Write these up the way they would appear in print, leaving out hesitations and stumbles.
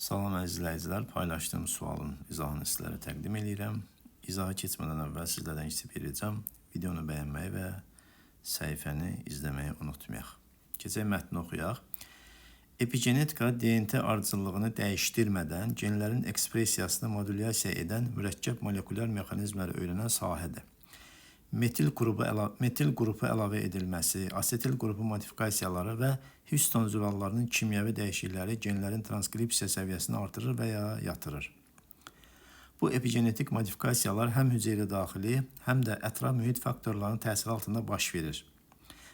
Salam əzizləyicilər, paylaşdığım sualın izahını sizlərə təqdim edirəm. İzaha keçmədən əvvəl sizlərdən istəyib edəcəm. Videonu bəyənməyi və səhifəni izləməyi unutmayaq. Keçək mətni oxuyaq. Epigenetika DNT ardıcıllığını dəyişdirmədən genlərin ekspressiyasını modulyasiya edən mürəkkəb molekulyar mexanizmləri öyrənən sahədir. Metil qrupu əlavə edilməsi, asetil qrupu modifikasiyaları və histon zülallarının kimyəvi dəyişiklikləri genlərin transkripsiya səviyyəsini artırır və ya yatırır. Bu epigenetik modifikasiyalar həm hüceyrə daxili, həm də ətraf mühit faktorlarının təsiri altında baş verir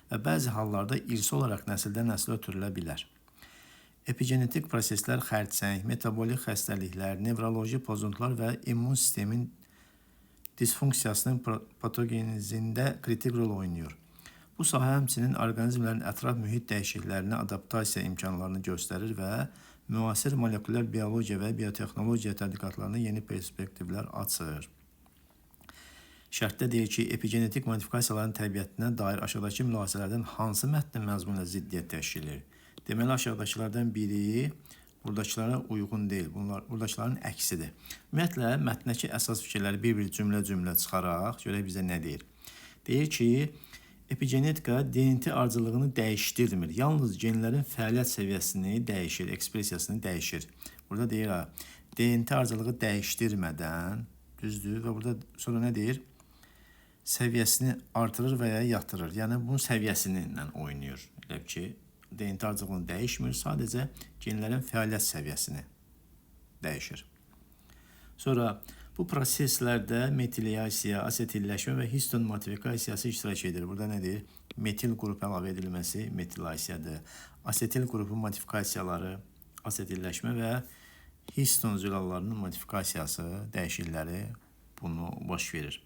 və bəzi hallarda irsi olaraq nəsildən nəslə ötürülə bilər. Epigenetik proseslər xərçəng, metabolik xəstəliklər, nevroloji pozuntular və immun sistemin disfunksiyasının patogenizində kritik rol oynayır. Bu sahə həmçinin orqanizmlərin ətraf mühit dəyişikliklərinə adaptasiya imkanlarını göstərir və müasir molekulyar biologiya və biotexnologiya tədqiqatlarına yeni perspektivlər açır. Şərtdə deyir ki, epigenetik modifikasiyaların təbiətinə dair aşağıdakı mülahizələrdən hansı mətnin məzmunla ziddiyyət təşkil edir? Deməli, aşağıdakılardan biri buradakılara uyğun deyil. Bunlar buradakıların əksidir. Ümumiyyətlə, mətndəki əsas fikirləri bir-bir cümlə-cümlə çıxaraq, görək bizə nə deyir? Deyir ki, epigenetika DNT ardıcıllığını dəyişdirmir. Yalnız genlərin fəaliyyət səviyyəsini dəyişir, ekspressiyasını dəyişir. Burada deyir, DNT ardıcıllığı dəyişdirmədən, düzdür, və burada sonra nə deyir? Səviyyəsini artırır və ya yatırır. Yəni, bunun səviyyəsindən oynayır. Elə ki, DNT ardıcıllığını dəyişmir, sadəcə genlərin fəaliyyət səviyyəsini dəyişir. Sonra bu proseslərdə metiliyasiya, asetilləşmə və histon modifikasiyası iştirak edir. Burada nədir? Metil qrupu əlavə edilməsi metilasiyadır. Asetil qrupu modifikasiyaları, asetilləşmə və histon zülallarının modifikasiyası, dəyişiklikləri bunu baş verir.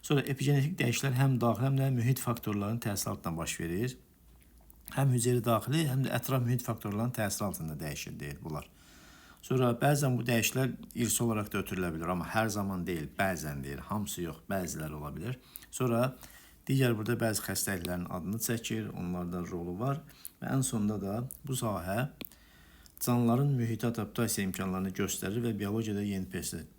Sonra epigenetik dəyişikliklər həm daxili, həm də mühit faktorlarının təsiri altında baş verir. Həm hüceyrə daxili, həm də ətraf mühit faktorlarının təsiri altında dəyişir, deyir bunlar. Sonra bəzən bu dəyişikliklər irsi olaraq da ötürülə bilir, amma hər zaman deyil, bəzən deyir, hamısı yox, bəziləri ola bilir. Sonra digər burada bəzi xəstəliklərin adını çəkir, onlarda rolu var və ən sonunda da bu sahə canlıların mühitə adaptasiya imkanlarını göstərir və biologiyada yeni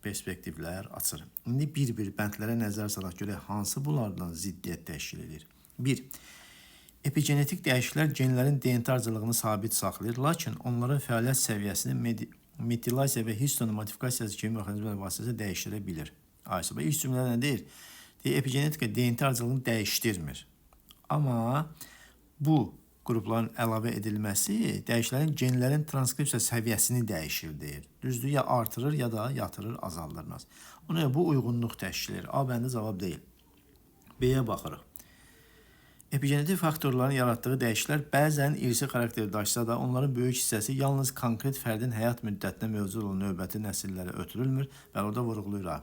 perspektivlər açır. İndi bir-bir bəndlərə nəzər salaq görək, hansı bunlardan ziddiyyət təşkil edir? 1. Epigenetik dəyişikliklər genlərin DNT ardıcıllığını sabit saxlayır, lakin onların fəaliyyət səviyyəsini metilasiya və histon modifikasiyası kimi mexanizmlər vasitəsilə dəyişdirə bilir. İlk cümlədə nə deyir? Epigenetika DNT ardıcıllığını dəyişdirmir. Amma bu qrupların əlavə edilməsi dəyişikliklərin genlərin transkripsiya səviyyəsini dəyişir, deyir. Düzdür, ya artırır, ya da yatırır, azaldırmaz. Ona bu uyğunluq təşkil edir. A bəndə cavab deyil. B-yə baxırıq. Epigenetik faktorların yaratdığı dəyişikliklər bəzən irsi xarakteri daşısa da, onların böyük hissəsi yalnız konkret fərdin həyat müddətinə mövcud olan növbəti nəsillərə ötürülmür və orada vurğulayır.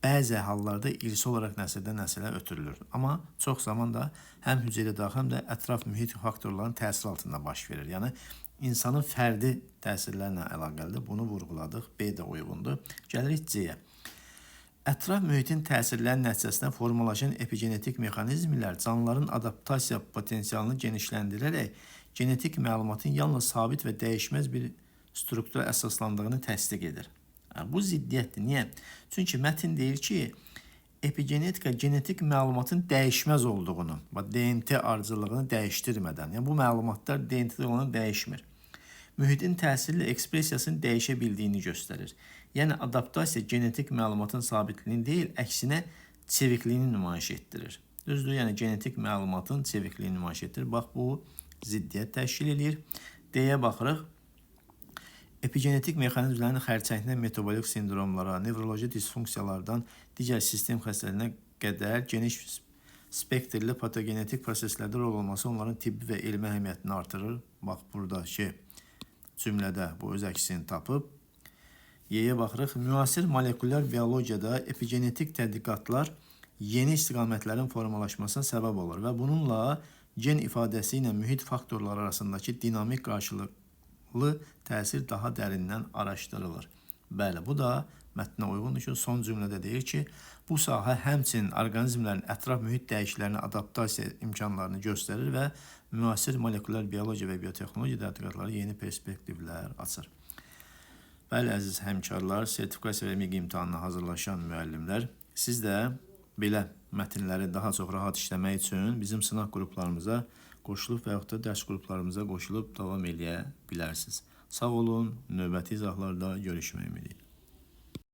Bəzi hallarda irsi olaraq nəsildən nəsilə ötürülür. Amma çox zaman da həm hüceyrə daxili, həm də ətraf mühit faktorlarının təsiri altında baş verir. Yəni, insanın fərdi təsirlərlə əlaqəlidir. Bunu vurğuladıq. B də uyğundur. Gəlirik C-yə. Ətraf mühitin təsirlərinin nəticəsində formalaşan epigenetik mexanizmlər canlıların adaptasiya potensialını genişləndirərək genetik məlumatın yalnız sabit və dəyişməz bir struktura əsaslandığını təsdiq edir. Bu ziddiyyətdir. Niyə? Çünki mətn deyir ki, epigenetika genetik məlumatın dəyişməz olduğunu, DNT ardıcıllığını dəyişdirmədən, yəni bu məlumatlar DNT-də olanı dəyişmir. Mühitin təsirli ekspressiyasını dəyişə bildiyini göstərir. Yəni, adaptasiya genetik məlumatın sabitliyini deyil, əksinə çevikliyini nümayiş etdirir. Düzdür, yəni genetik məlumatın çevikliyini nümayiş etdirir. Bax, bu ziddiyyət təşkil edir. D-yə baxırıq. Epigenetik mexanizmlərin xərçəngdən metabolik sindromlara, nevroloji disfunksiyalardan digər sistem xəstəliyinə qədər geniş spektrli patogenetik proseslərdə rol olması onların tibbi və elmi əhəmiyyətini artırır. Bax, buradakı cümlədə bu öz əksini tapıb. Y-yə baxırıq. Müasir molekulyar biologiyada epigenetik tədqiqatlar yeni istiqamətlərin formalaşmasına səbəb olur və bununla gen ifadəsi ilə mühit faktorları arasındakı dinamik qarşılıqlı təsir daha dərindən araşdırılır. Bəli, bu da mətnə uyğundur ki, son cümlədə deyir ki, bu sahə həmçinin orqanizmlərin ətraf mühit dəyişikliklərinə adaptasiya imkanlarını göstərir və müasir molekulyar biologiya və biotexnologiya tədqiqatları yeni perspektivlər açır. Bəli, əziz həmkarlar, sertifikasiya və miq imtahanına hazırlaşan müəllimlər, siz də belə mətnləri daha çox rahat işləmək üçün bizim sınaq qruplarımıza qoşulub və yaxud da dərs qruplarımıza qoşulub davam edə bilərsiniz. Sağ olun, növbəti izahlarda görüşmək ümidi ilə.